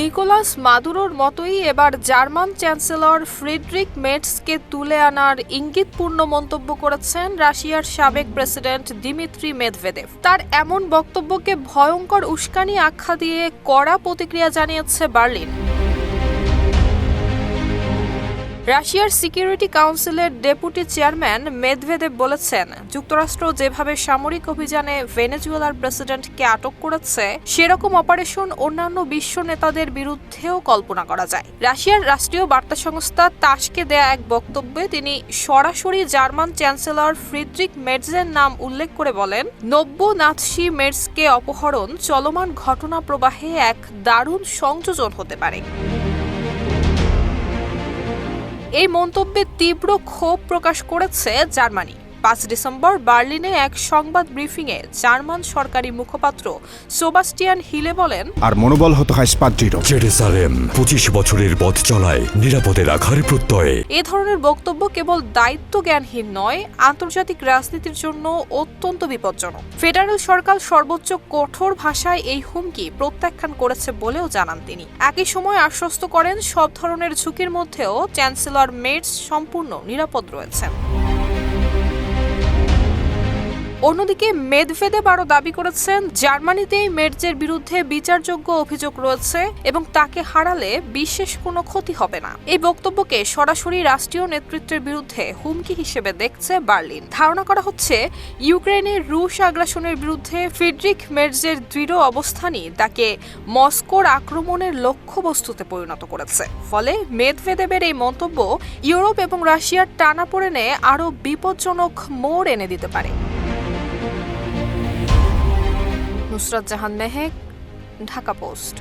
Nicolas মাদুরোর মতোই এবার German chancellor Friedrich মের্জকে তুলে আনার ইঙ্গিতপূর্ণ মন্তব্য করেছেন রাশিয়ার সাবেক প্রেসিডেন্ট দিমিত্রি মেদভেদেভ। তার এমন বক্তব্যকে ভয়ঙ্কর উস্কানি আখ্যা দিয়ে কড়া প্রতিক্রিয়া জানিয়েছে বার্লিন। রাশিয়ার সিকিউরিটি কাউন্সিলের ডেপুটি চেয়ারম্যান মেদভেদেভ বলেছেন, যুক্তরাষ্ট্র যেভাবে সামরিক অভিযানে ভেনেজুয়েলার প্রেসিডেন্টকে আটক করেছে, সেরকম অপারেশন অন্যান্য বিশ্ব নেতাদের বিরুদ্ধেও কল্পনা করা যায়। রাশিয়ার রাষ্ট্রীয় বার্তা সংস্থা তাসকে দেয়া এক বক্তব্যে তিনি সরাসরি জার্মান চ্যান্সেলর ফ্রিডরিখ মের্জের নাম উল্লেখ করে বলেন, নব্য নাৎসি মের্জকে অপহরণ চলমান ঘটনা প্রবাহে এক দারুণ সংযোজন হতে পারে। এই মন্তব্যে তীব্র ক্ষোভ প্রকাশ করেছে জার্মানি। ৫ ডিসেম্বর বার্লিনে এক সংবাদ ব্রিফিংয়ে জার্মান সরকারি মুখপাত্র সেবাস্টিয়ান হিলে বলেন, আর মনোবল হতে হয় স্পাত-দৃঢ়। জেরুসালেম ২৫ বছরের পথ চলায় নিরাপদে রাখার প্রত্যয়ে। এ ধরনের বক্তব্য কেবল দায়িত্ব জ্ঞানহীন নয়, আন্তর্জাতিক রাজনীতির জন্য অত্যন্ত বিপজ্জনক। ফেডারেল সরকার সর্বোচ্চ কঠোর ভাষায় এই হুমকি প্রত্যাখ্যান করেছে বলেও জানান তিনি। একই সময় আশ্বস্ত করেন, সব ধরনের ঝুঁকির মধ্যেও চ্যান্সেলর মের্জ সম্পূর্ণ নিরাপদ রয়েছেন। অন্যদিকে মেদভেদেভ আরও দাবি করেছেন, জার্মানিতেই মের্জের বিরুদ্ধে বিচারযোগ্য অভিযোগ রয়েছে এবং তাকে হারালে বিশেষ কোনো ক্ষতি হবে না। এই বক্তব্যকে সরাসরি রাষ্ট্রীয় নেতৃত্বের বিরুদ্ধে হুমকি হিসেবে দেখছে বার্লিন। ধারণা করা হচ্ছে, ইউক্রেনের রুশ আগ্রাসনের বিরুদ্ধে ফ্রিডরিখ মের্জের দৃঢ় অবস্থানই তাকে মস্কোর আক্রমণের লক্ষ্যবস্তুতে পরিণত করেছে। ফলে মেদভেদেবের এই মন্তব্য ইউরোপ এবং রাশিয়ার টানাপোড়েনে আরও বিপজ্জনক মোড় এনে দিতে পারে। নুসরাত জাহান মেহেক, ঢাকা পোস্ট।